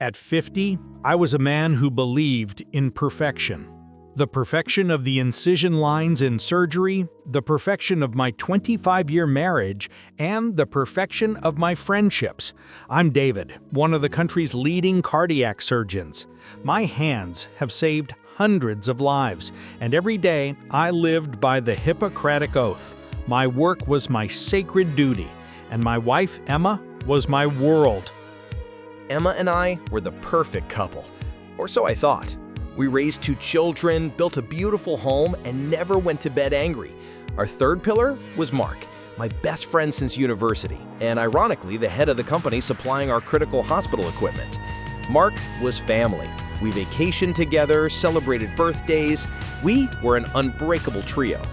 At 50, I was a man who believed in perfection. The perfection of the incision lines in surgery, the perfection of my 25-year marriage, and the perfection of my friendships. I'm David, one of the country's leading cardiac surgeons. My hands have saved hundreds of lives, and every day I lived by the Hippocratic Oath. My work was my sacred duty, and my wife, Emma, was my world. Emma and I were the perfect couple, or so I thought. We raised 2 children, built a beautiful home, and never went to bed angry. Our third pillar was Mark, my best friend since university, and ironically, the head of the company supplying our critical hospital equipment. Mark was family. We vacationed together, celebrated birthdays. We were an unbreakable trio.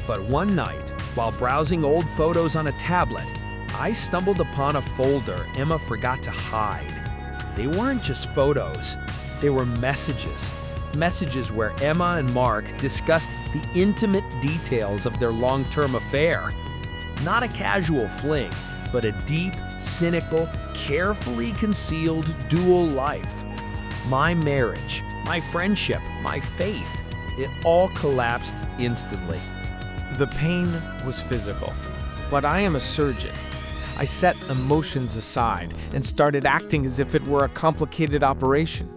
But one night, while browsing old photos on a tablet, I stumbled upon a folder Emma forgot to hide. They weren't just photos. They were messages. Messages where Emma and Mark discussed the intimate details of their long-term affair. Not a casual fling, but a deep, cynical, carefully concealed dual life. My marriage, my friendship, my faith, it all collapsed instantly. The pain was physical, but I am a surgeon. I set emotions aside and started acting as if it were a complicated operation.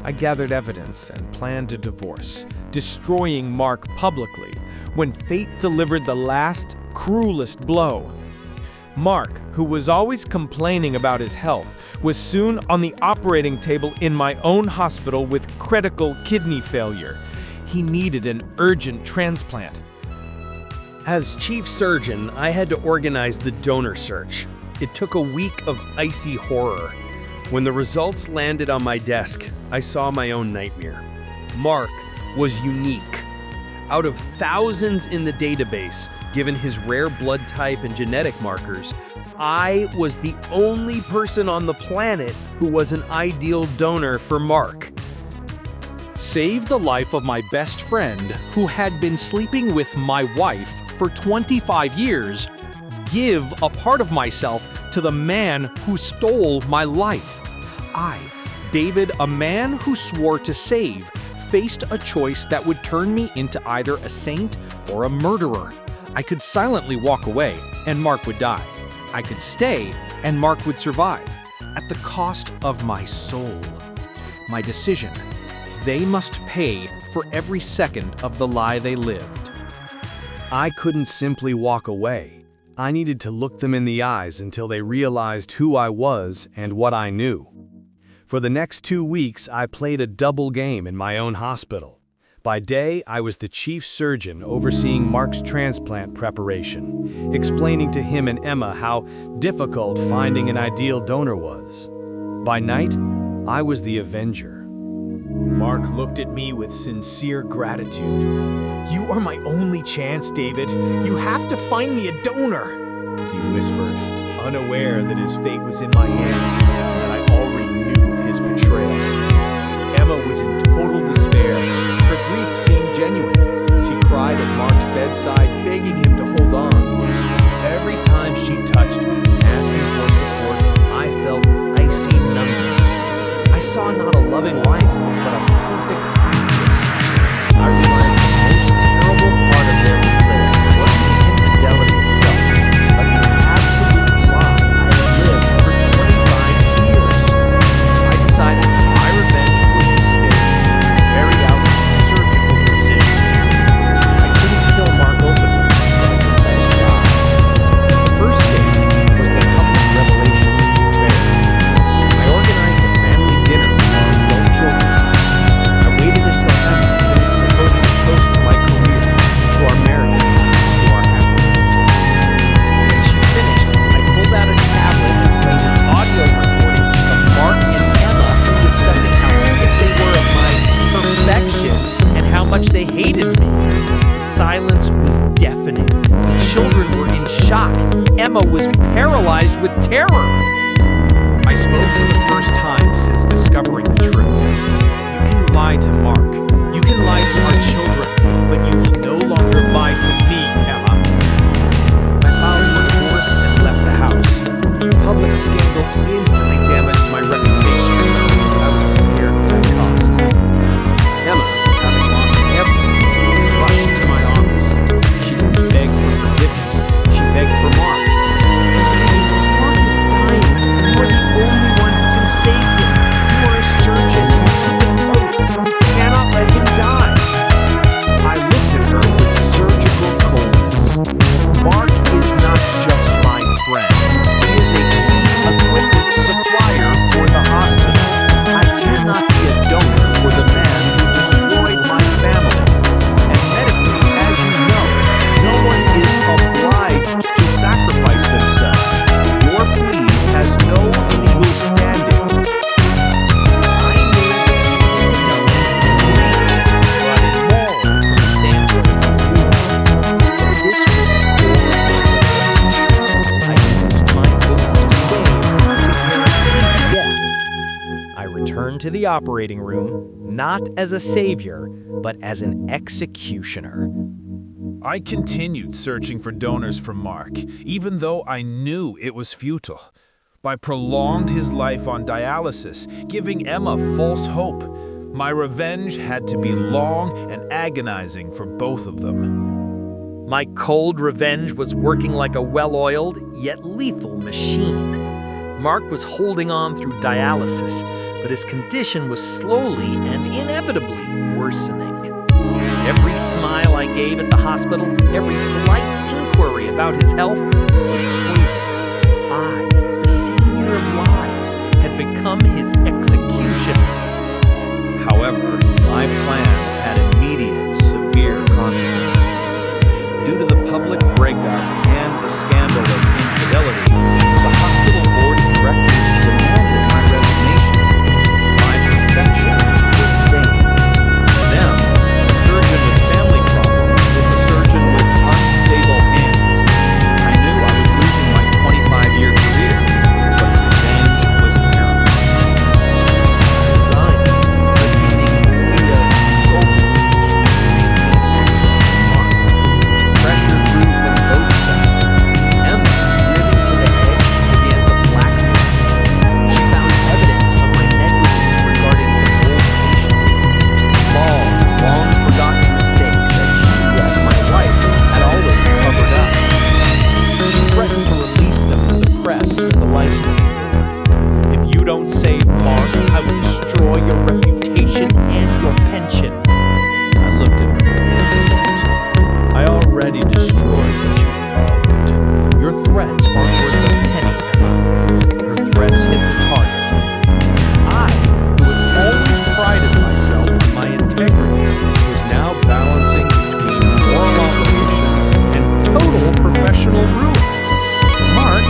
I gathered evidence and planned a divorce, destroying Mark publicly when fate delivered the last, cruelest blow. Mark, who was always complaining about his health, was soon on the operating table in my own hospital with critical kidney failure. He needed an urgent transplant. As chief surgeon, I had to organize the donor search. It took a week of icy horror. When the results landed on my desk, I saw my own nightmare. Mark was unique. Out of thousands in the database, given his rare blood type and genetic markers, I was the only person on the planet who was an ideal donor for Mark. Save the life of my best friend who had been sleeping with my wife for 25 years. Give a part of myself to the man who stole my life. I, David, a man who swore to save, faced a choice that would turn me into either a saint or a murderer. I could silently walk away and Mark would die. I could stay and Mark would survive, at the cost of my soul. My decision: they must pay for every second of the lie they lived. I couldn't simply walk away. I needed to look them in the eyes until they realized who I was and what I knew. For the next 2 weeks, I played a double game in my own hospital. By day, I was the chief surgeon overseeing Mark's transplant preparation, explaining to him and Emma how difficult finding an ideal donor was. By night, I was the avenger. Mark looked at me with sincere gratitude. "You are my only chance, David. You have to find me a donor," he whispered, unaware that his fate was in my hands and that I already knew of his betrayal. Emma was in total despair. Her grief seemed genuine. She cried at Mark's bedside, begging him to hold on. Every time she touched me, asking for support, I felt icy numbness. I saw not a loving wife, but a perfect actress. I realized the most terrible part of their betrayal wasn't the infidelity itself, but the absolute lie I had lived for 25 years. I decided my revenge would be staged, carried out with surgical precision. I couldn't kill Mark openly, but I could let him die. The first stage was the public revelation of the affair. I organized a family dinner with our adult children. I waited until Emma finished proposing a toast to my career, to our marriage, to our happiness. When she finished, I pulled out a tablet and played an audio recording of Mark and Emma discussing how sick they were of my perfection and how much they hated me. The silence was deafening. The children were in shock. Emma was paralyzed with terror. I spoke for the first time since discovering the truth. You can lie to Mark. You can lie to our children, but you will no longer lie to me, Emma. I filed for divorce and left the house. The public scandal instantly damaged my reputation. returned to the operating room, not as a savior, but as an executioner. I continued searching for donors for Mark, even though I knew it was futile. I prolonged his life on dialysis, giving Emma false hope. My revenge had to be long and agonizing for both of them. My cold revenge was working like a well-oiled, yet lethal machine. Mark was holding on through dialysis, but his condition was slowly and inevitably worsening. Every smile I gave at the hospital, every polite inquiry about his health, was poison. I, the savior of lives, had become his executioner. However, my plan had immediate, severe consequences. Due to the public breakup and the scandal of infidelity, the hospital board of directors demanded my resignation. My perfection was stained. To them, a surgeon with family problems was a surgeon with unstable hands. I knew I was losing my 25-year career, but revenge was paramount. I resigned, retaining only a consultant position, access to Mark. Pressure grew from both sides. Emma, driven to the edge, began to blackmail me. She found evidence of my negligence regarding some old patients. Small, long-forgotten mistakes that she, as my wife, had always covered up. She threatened to release them to the press and the licensing board. If you don't save Mark, I will destroy your reputation and your pension. I looked at her with contempt. I already destroyed what you loved. Your threats aren't worth a penny, Emma. But her threats hit the target. I, who had always prided myself on my integrity, was now balancing between moral obligation and total professional ruin. Mark,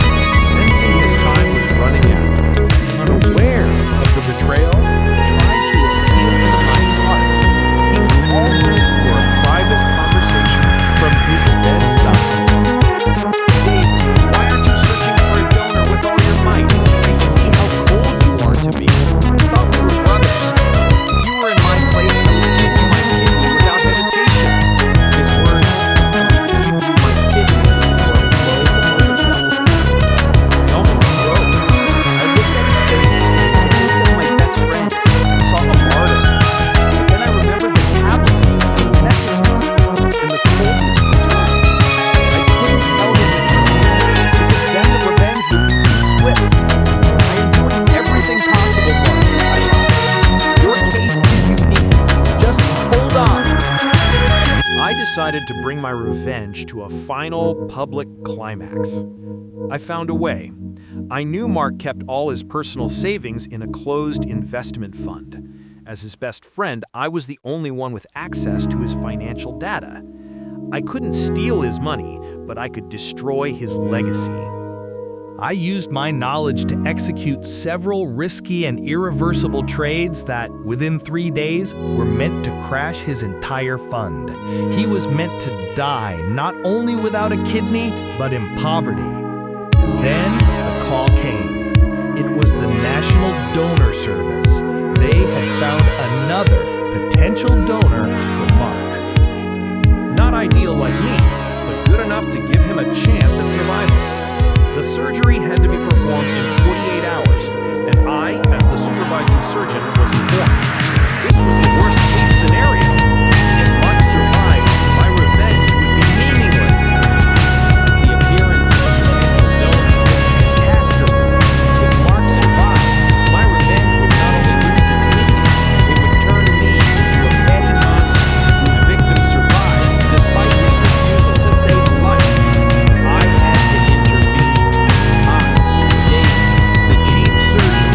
sensing his time was running out, unaware of the betrayal, tried to appeal to my heart. He called me for a private conversation from his bedside. David, why aren't you searching for a donor with all your might? I see how cold you are to me. I thought we were brothers. If you were in my place, I would give you my kidney without hesitation. His words, I would give you my kidney before I blow the moment melted. I almost broke. I looked at his face, the face of my best friend, and saw a martyr. But then I remembered the tablet, the messages, and the coldness returned. I couldn't tell him the truth, because then the revenge would be too swift. I am doing everything possible, Mark, I lied. Your case is unique. Just hold on. I decided to bring my revenge to a final public climax. I found a way. I knew Mark kept all his personal savings in a closed investment fund. As his best friend, I was the only one with access to his financial data. I couldn't steal his money, but I could destroy his legacy. I used my knowledge to execute several risky and irreversible trades that, within 3 days, were meant to crash his entire fund. He was meant to die, not only without a kidney, but in poverty. And then the call came. It was the National Donor Service. They had found another potential donor for Mark. Not ideal like me, but good enough to give him a chance at survival. The surgery had to be performed in 48 hours, and I, as the supervising surgeon, was informed. This was the worst-case scenario. If Mark survived, my revenge would be meaningless. The appearance of a potential donor was a catastrophe. If Mark survived, my revenge would not only lose its meaning, it would turn me into a petty monster whose victim survived despite his refusal to save a life. I had to intervene. I, David, the chief surgeon,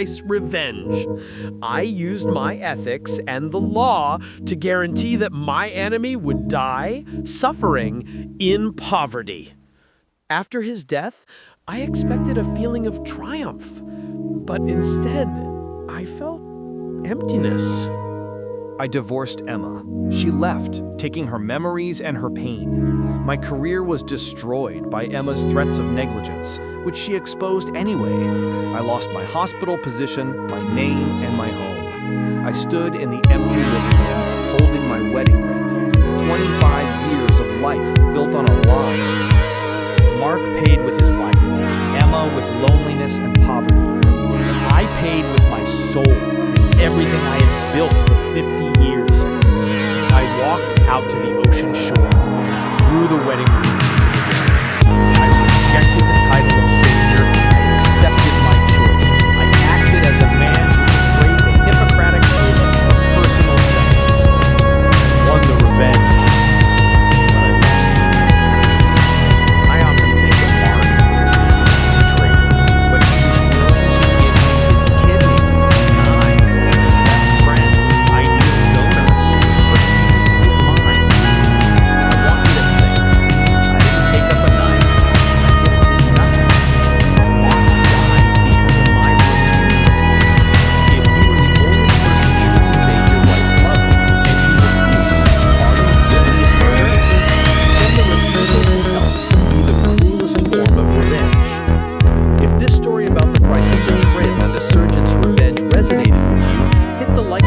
price revenge. I used my ethics and the law to guarantee that my enemy would die, suffering, in poverty. After his death, I expected a feeling of triumph, but instead, I felt emptiness. I divorced Emma. She left, taking her memories and her pain. My career was destroyed by Emma's threats of negligence, which she exposed anyway. I lost my hospital position, my name, and my home. I stood in the empty living room, holding my wedding ring. 25 years of life built on a lie. Mark paid with his life, Emma with loneliness and poverty. I paid with my soul, everything I had built for 50 years. I walked out to the ocean shore, through the wedding ring to the ground. I rejected the title of savior. I accepted my choice. I acted as a man who betrayed the Hippocratic Oath of personal justice. I won the revenge, but I lost my name. I often think of Mark as a traitor, but he was willing to give me his kidney, and I, his best friend, I knew a donor, refused to give mine. I want you to think, I didn't take up a knife, I just did nothing. Mark died because of my refusal. If you were the only person able to save your wife's love, and you refused, are you guilty of murder? Then the refusal to help would be the cruelest form of revenge. If this story about the price of betrayal and a surgeon's revenge resonated with you, hit the like